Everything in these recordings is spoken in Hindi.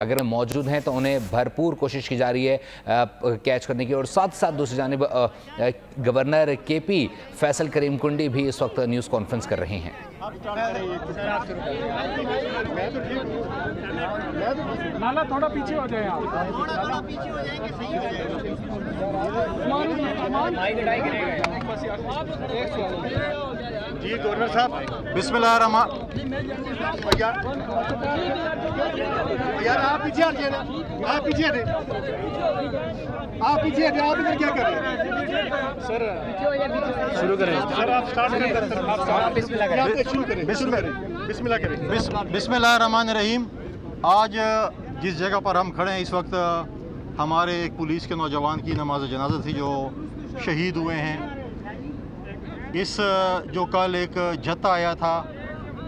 अगर मौजूद हैं तो उन्हें भरपूर कोशिश की जा रही है कैच करने की। और साथ साथ दूसरी जानिब गवर्नर केपी फैसल करीम कुंडी भी इस वक्त न्यूज़ कॉन्फ्रेंस कर रहे हैं। लाला थोड़ा पीछे हो जाए आप। जी गवर्नर साहब बिस्मिल्लाहिर्रहमान। यार आप पीछे हटिए ना, आप पीछे हटे, आप पीछे हटे। आप इधर क्या कर रहे हैं सर? शुरू करें सर, आप स्टार्ट करें, शुरू करें, बिस्मिल्लाह करें। बिस्मिल्लाहिर्रहमानिर्रहीम। आज जिस जगह पर हम खड़े हैं इस वक्त हमारे एक पुलिस के नौजवान की नमाज जनाजा थी जो शहीद हुए हैं। इस जो कल एक जत्था आया था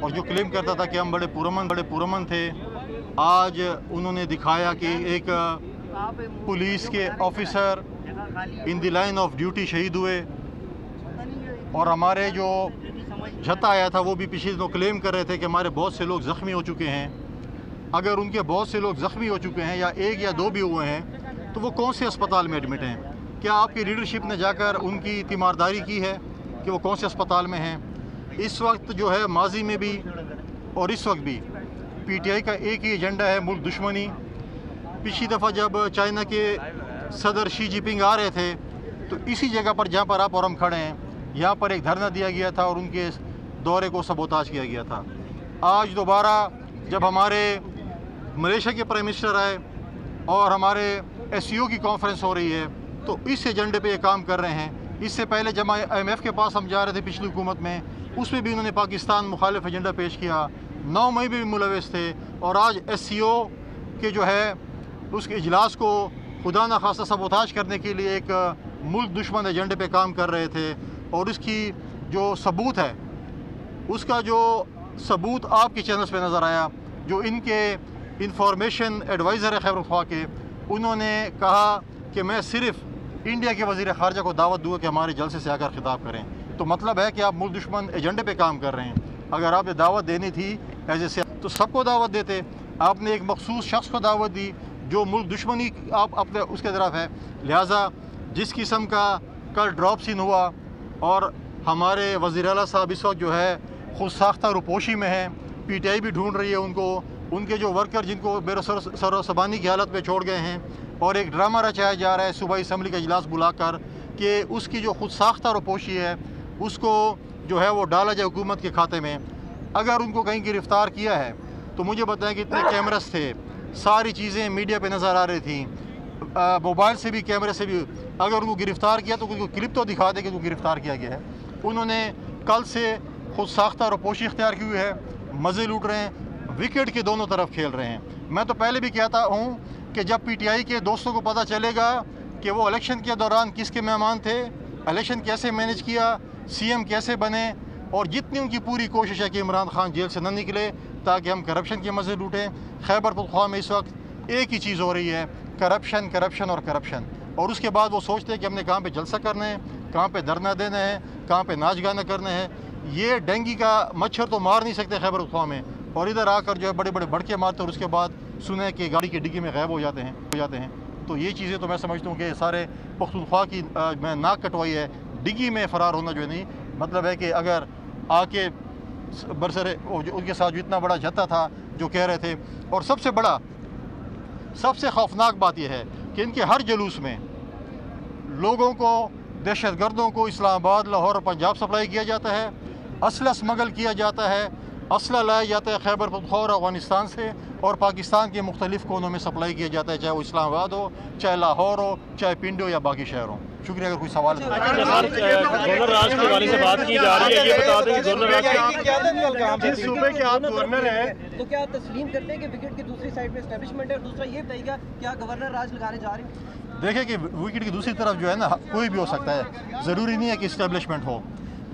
और जो क्लेम करता था कि हम बड़े पुरअमन थे, आज उन्होंने दिखाया कि एक पुलिस के officer in the line of duty शहीद हुए। और हमारे जो जत्था आया था वो भी पिछले दिनों क्लेम कर रहे थे कि हमारे बहुत से लोग ज़ख्मी हो चुके हैं। अगर उनके बहुत से लोग ज़ख्मी हो चुके हैं या एक या दो भी हुए हैं तो वो कौन से अस्पताल में एडमिट हैं? क्या आपकी लीडरशिप ने जाकर उनकी तीमारदारी की है कि वो कौन से अस्पताल में हैं? इस वक्त जो है माजी में भी और इस वक्त भी पीटीआई का एक ही एजेंडा है, मुल्क दुश्मनी। पिछली दफ़ा जब चाइना के सदर शी जिनपिंग आ रहे थे तो इसी जगह पर जहाँ पर आप और हम खड़े हैं यहाँ पर एक धरना दिया गया था और उनके दौरे को सबोताज किया गया था। आज दोबारा जब हमारे मलेशिया के प्राइम मिनिस्टर आए और हमारे SCO की कॉन्फ्रेंस हो रही है तो इस एजेंडे पे ये काम कर रहे हैं। इससे पहले जब IMF के पास हम जा रहे थे पिछली हुकूमत में, उसमें भी उन्होंने पाकिस्तान मुखालिफ एजेंडा पेश किया। 9 मई में भी मुलविस थे और आज SCO के जो है उसके इजलास को खुदा न खासा सबोताज करने के लिए एक मुल्क दुश्मन एजेंडे पे काम कर रहे थे। और उसकी जो सबूत है, उसका जो सबूत आपके चैनल्स पे नज़र आया। जो इनके इंफॉर्मेशन एडवाइज़र है खैबर ख्वाह के, उन्होंने कहा कि मैं सिर्फ इंडिया के वज़ीर ख़ारजा को दावत दूँ कि हमारे जलसे से आकर खिताब करें। तो मतलब है कि आप मुल्क दुश्मन एजेंडे पे काम कर रहे हैं। अगर आपने दावत देनी थी ऐसे तो सबको दावत देते। आपने एक मखसूस शख्स को दावत दी जो मुल्क दुश्मनी आप अपने उसके तरफ है। लिहाजा जिस किस्म का कल ड्रॉप सीन हुआ और हमारे वज़ीर आला साहब इस वक्त जो है खुद साख्ता रुपोशी में हैं, पीटीआई भी ढूंढ रही है उनको, उनके जो वर्कर जिनको बेरोसबानी की हालत में छोड़ गए हैं। और एक ड्रामा रचाया जा रहा है सुबह असम्बली का इजलास बुलाकर कि उसकी जो खुद साख्ता रुपोशी है उसको जो है वो डाला जाए हुकूमत के खाते में। अगर उनको कहीं गिरफ़्तार किया है तो मुझे बताएं कि इतने कैमरास थे, सारी चीज़ें मीडिया पे नज़र आ रही थी, मोबाइल से भी कैमरे से भी। अगर उनको गिरफ़्तार किया तो उनको क्लिप तो दिखा दे कि उनको गिरफ़्तार किया गया है। उन्होंने कल से खुद साख्ता रुपोशी इख्तियार की हुई है, मज़े लूट रहे हैं, विकेट के दोनों तरफ खेल रहे हैं। मैं तो पहले भी कहता हूँ कि जब पीटीआई के दोस्तों को पता चलेगा कि वो इलेक्शन के दौरान किसके मेहमान थे, इलेक्शन कैसे मैनेज किया, CM कैसे बने, और जितनी उनकी पूरी कोशिश है कि इमरान खान जेल से न निकले ताकि हम करप्शन के मज़े लूटें। खैबर पख्तूनख्वा में इस वक्त एक ही चीज़ हो रही है, करप्शन करप्शन और करप्शन। और उसके बाद वो सोचते हैं कि हमने कहाँ पे जलसा करना है, कहाँ पे धरना देना है, कहाँ पे नाच गाना करना है। ये डेंगू का मच्छर तो मार नहीं सकते खैबर पख्तूनख्वा में, और इधर आकर जो है बड़े बड़े भड़के मारते और उसके बाद सुने कि गाड़ी की डिग्गी में गायब हो जाते हैं। तो ये चीज़ें तो मैं समझता हूँ कि सारे पख्तूनख्वा की मैं नाक कटवाई है। डिग्गी में फ़रार होना जो है नहीं, मतलब है कि अगर आके बरसरे उनके साथ जो इतना बड़ा जत्था था जो कह रहे थे। और सबसे खौफनाक बात यह है कि इनके हर जुलूस में लोगों को, दहशतगर्दों को इस्लामाबाद, लाहौर और पंजाब सप्लाई किया जाता है, असला स्मगल किया जाता है, असला लाया जाता है खैबर पख्तूनख्वा और अफगानिस्तान से, और पाकिस्तान के मुख्तलिफ कोनों में सप्लाई किया जाता है, चाहे वो इस्लामाबाद हो, चाहे लाहौर हो, चाहे पिंड हो या बाकी शहर हो। शुक्रिया। अगर कोई सवाल है गवर्नर राज के हवाले से बात की जा रही है, ये बता दें कि गवर्नर राज जिस सूबे के आप गवर्नर हैं तो क्या आप तस्लीम करते हैं कि विकेट की दूसरी साइड में एस्टेब्लिशमेंट है? और दूसरा ये बताइएगा क्या गवर्नर राज लगाने जा रहे हैं? देखिए कि विकेट की दूसरी तरफ जो है ना कोई भी हो सकता है, ज़रूरी नहीं है कि इस्टेब्लिशमेंट हो।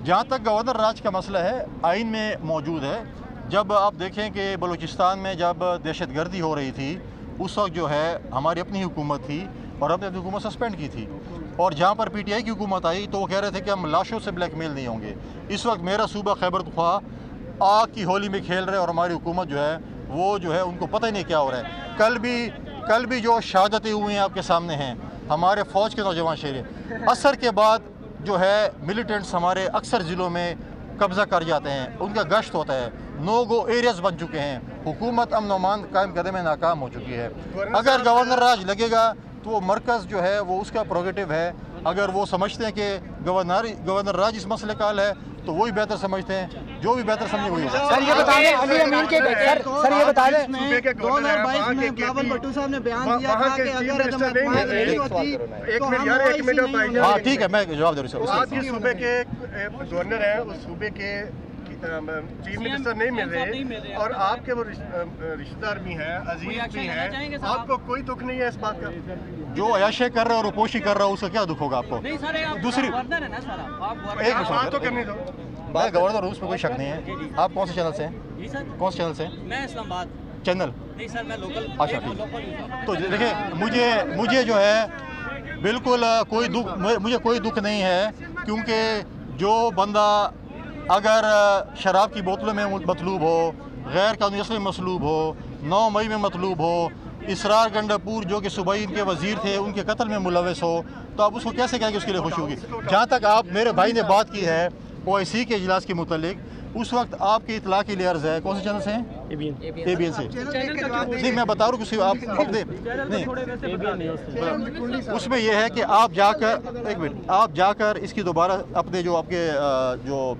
जहाँ तक गवर्नर राज का मसला है, आइन में मौजूद है। जब आप देखें कि बलूचिस्तान में जब दहशतगर्दी हो रही थी उस वक्त जो है हमारी अपनी हुकूमत थी और हमने अपनी हुकूमत सस्पेंड की थी। और जहाँ पर पीटीआई की हुकूमत आई तो वो कह रहे थे कि हम लाशों से ब्लैकमेल नहीं होंगे। इस वक्त मेरा सूबा खैबर पख्तूनख्वा आग की होली में खेल रहे और हमारी हुकूमत जो है वो जो है उनको पता ही नहीं क्या हो रहा है। कल भी जो शहादतें हुई हैं आपके सामने हैं, हमारे फ़ौज के नौजवान शेर असर के बाद जो है मिलिटेंट्स हमारे अक्सर ज़िलों में कब्ज़ा कर जाते हैं, उनका गश्त होता है, नो गो एरियाज़ बन चुके हैं, हुकूमत अमन अमान कायम करने में नाकाम हो चुकी है। अगर गवर्नर राज लगेगा तो वो मरकज़ जो है वो उसका प्रोगेटिव है। अगर वो समझते हैं कि गवर्नर राज इस मसले का हल है तो वही बेहतर समझते हैं, जो भी बेहतर समझे वही होगा। सर ये बता दें अली अमीन के सर ये बता दें 2022 में बिलावल भुट्टो साहब ने बयान दिया था कि अगर नहीं होती तो हम हाँ ठीक है, मैं जवाब दे रहा हूँ। आपके सूबे के गवर्नर हैं, उस सूबे के चीफ मिनिस्टर नहीं मिल रहे और आपके वो रिश्तेदार भी हैं, अजीज भी हैं, आपको कोई दुख नहीं है इस बात का? जो अयाशे कर रहा है और रुपोशी कर रहा है उसका क्या दुख होगा आपको? दूसरी एक बात तो करनी दो। मैं गवर्नर हूँ, उसमें कोई शक नहीं है। आप कौन से चैनल से हैं? कौन से चैनल से हैं? मैं इस्लामाबाद चैनल। नहीं सर, मैं लोकल। अच्छा ठीक। तो देखिए मुझे जो है बिल्कुल मुझे कोई दुख नहीं है, क्योंकि जो बंदा अगर शराब की बोतलों में मतलूब हो, गैर कानूनी असले में मसलूब हो, 9 मई में मतलूब हो, इसरार गंडापुर जो कि सूबाई इनके वजीर थे उनके कत्ल में मुलविस हो, तो आप उसको कैसे कहेंगे उसके लिए खुशी होगी? जहाँ तक आप मेरे भाई ने बात की है OIC के इजलास के मुतालिक, उस वक्त आपकी इतला के लिए अर्ज़ है। कौन से चैनल से हैं? ABN से। नहीं, मैं बता रहा हूँ कि आप नहीं, उसमें यह है कि आप जाकर इसकी दोबारा अपने जो आपके जो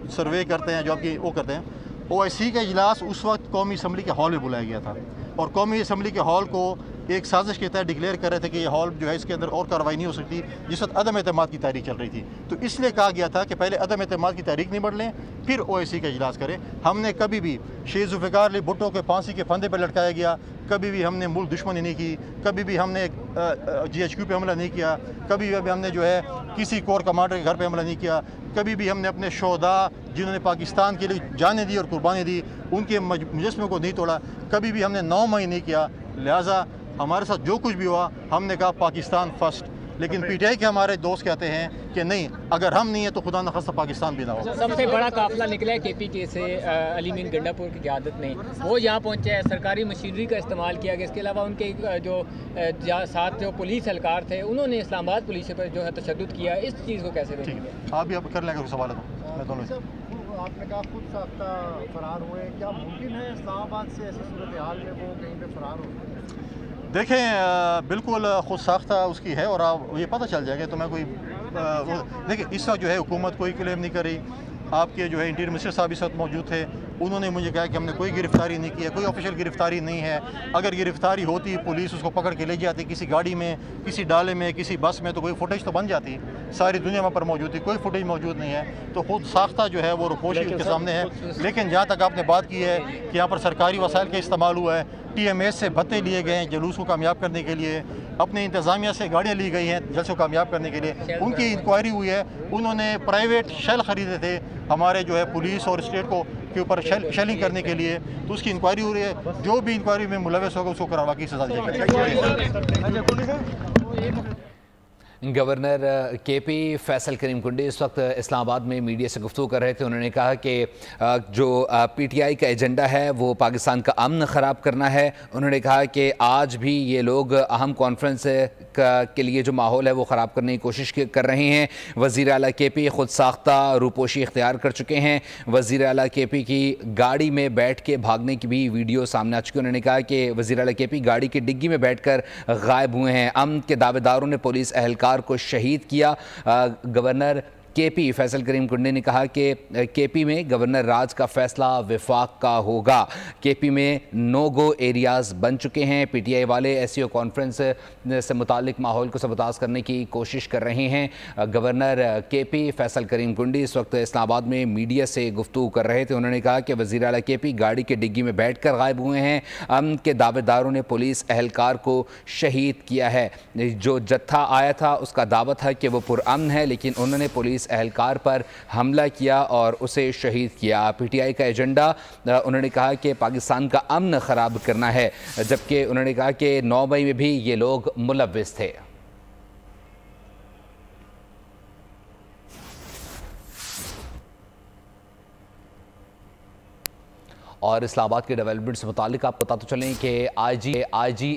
सर्वे करते हैं, जो आपकी वो करते हैं, OIC का इजलास उस वक्त कौमी असम्बली के हॉल में बुलाया गया था और कौमी असम्बली के हॉल को एक साजिश के तहत डिक्लेयर कर रहे थे कि ये हॉल जो है इसके अंदर और कार्रवाई नहीं हो सकती, जिस वक्त अदम एतमाद की तारीख चल रही थी। तो इसलिए कहा गया था कि पहले अदम एतमाद की तारीख निबड़ लें, फिर OIC का इजलास करें। हमने कभी भी शेख जुल्फ़िकार अली भुट्टो के फांसी के फंदे पर लटकाया गया, कभी भी हमने मुल्क दुश्मनी नहीं की, कभी भी हमने GHQ पे हमला नहीं किया, कभी भी हमने जो है किसी कोर कमांडर के घर पे हमला नहीं किया, कभी भी हमने अपने शोहदा जिन्होंने पाकिस्तान के लिए जानें दी और कुर्बानी दी उनके मुजस्मे को नहीं तोड़ा, कभी भी हमने 9 मई नहीं किया। लिहाजा हमारे साथ जो कुछ भी हुआ हमने कहा पाकिस्तान फर्स्ट, लेकिन PTI के हमारे दोस्त कहते हैं कि नहीं, अगर हम नहीं है तो खुदा न खास्ता पाकिस्तान भी ना हो। सबसे बड़ा काफिला निकला है KPK से अली अमीन गंडापुर की क़यादत में, वो यहाँ पहुँचे हैं, सरकारी मशीनरी का इस्तेमाल किया गया। इसके अलावा उनके जो साथ जो पुलिस एहलकार थे उन्होंने इस्लामाबाद पुलिस पर जो है तशद्दुद किया। इस चीज़ को कैसे देखेंगे? आप भी कर लेंगे सवाल है तो मैं दोनों। आपने कहा खुद साख्ता फरार हुए, क्या मुमकिन है इस्लामाबाद से ऐसी सूरत हाल में वो कहीं पे फरार हो? देखें बिल्कुल खुद साख्ता उसकी है और आप ये पता चल जाएगा। तो मैं कोई देखिए इस वक्त जो है हुकूमत कोई क्लेम नहीं कर रही। आपके जो है इंटीरियर मिनिस्टर साहब इस वक्त मौजूद थे, उन्होंने मुझे कहा कि हमने कोई गिरफ्तारी नहीं की है, कोई ऑफिशियल गिरफ्तारी नहीं है। अगर गिरफ्तारी होती पुलिस उसको पकड़ के ले जाती किसी गाड़ी में, किसी डाले में, किसी बस में, तो कोई फुटेज तो बन जाती। सारी दुनिया वहाँ पर मौजूद थी, कोई फुटेज मौजूद नहीं है। तो खुद साख्ता जो है वो रुपोशी के सामने है। लेकिन जहाँ तक आपने बात की है कि यहाँ पर सरकारी वसाइल का इस्तेमाल हुआ है, TMS से भत्ते लिए गए हैं जुलूस को कामयाब करने के लिए, अपने इंतज़ामिया से गाड़ियाँ ली गई हैं जलसे को कामयाब करने के लिए, उनकी इंक्वायरी हुई है। उन्होंने प्राइवेट शेल ख़रीदे थे हमारे जो है पुलिस और स्टेट को के ऊपर शेलिंग करने के लिए, तो उसकी इंक्वायरी हो रही है। जो भी इंक्वायरी में मुलविस होगा उसको करवा की सजा दी जाएगी। गवर्नर KP फैसल करीम कुंडी इस वक्त इस्लामाबाद में मीडिया से गुफ्तगू कर रहे थे। उन्होंने कहा कि जो PTI का एजेंडा है वो पाकिस्तान का अमन ख़राब करना है। उन्होंने कहा कि आज भी ये लोग अहम कॉन्फ्रेंस के लिए जो माहौल है वो ख़राब करने की कोशिश कर रहे हैं। वज़ीर आला KP खुद साख्ता रूपोशी इख्तियार कर चुके हैं। वज़ीर आला KP की गाड़ी में बैठ के भागने की भी वीडियो सामने आ चुकी है। उन्होंने कहा कि वज़ीर आला KP गाड़ी की डिग्गी में बैठ कर गायब हुए हैं। अमन के दावेदारों ने पुलिस एहलकार को शहीद किया। गवर्नर KP फैसल करीम कुंडी ने कहा कि KP में गवर्नर राज का फैसला विफाक का होगा। KP में नो गो एरियाज़ बन चुके हैं। PTI वाले SEO कॉन्फ्रेंस से मुतालिक माहौल को सबताज़ करने की कोशिश कर रहे हैं। गवर्नर KP फैसल करीम कुंडी इस वक्त इस्लामाबाद में मीडिया से गुफ्तगू कर रहे थे। उन्होंने कहा कि वज़ीर आला KP गाड़ी के डिग्गी में बैठ कर गायब हुए हैं। अमन के दावेदारों ने पुलिस एहलकार को शहीद किया है। जो जत्था आया था उसका दावा था कि वो पुरअमन है, लेकिन उन्होंने पुलिस एहलकार पर हमला किया और उसे शहीद किया। PTI का एजेंडा उन्होंने कहा कि पाकिस्तान का अमन ख़राब करना है, जबकि उन्होंने कहा कि 9 मई में भी ये लोग मुलव्विस थे। और इस्लामाबाद के डेवलपमेंट से मुतालिक आप बताते चलें कि आई जी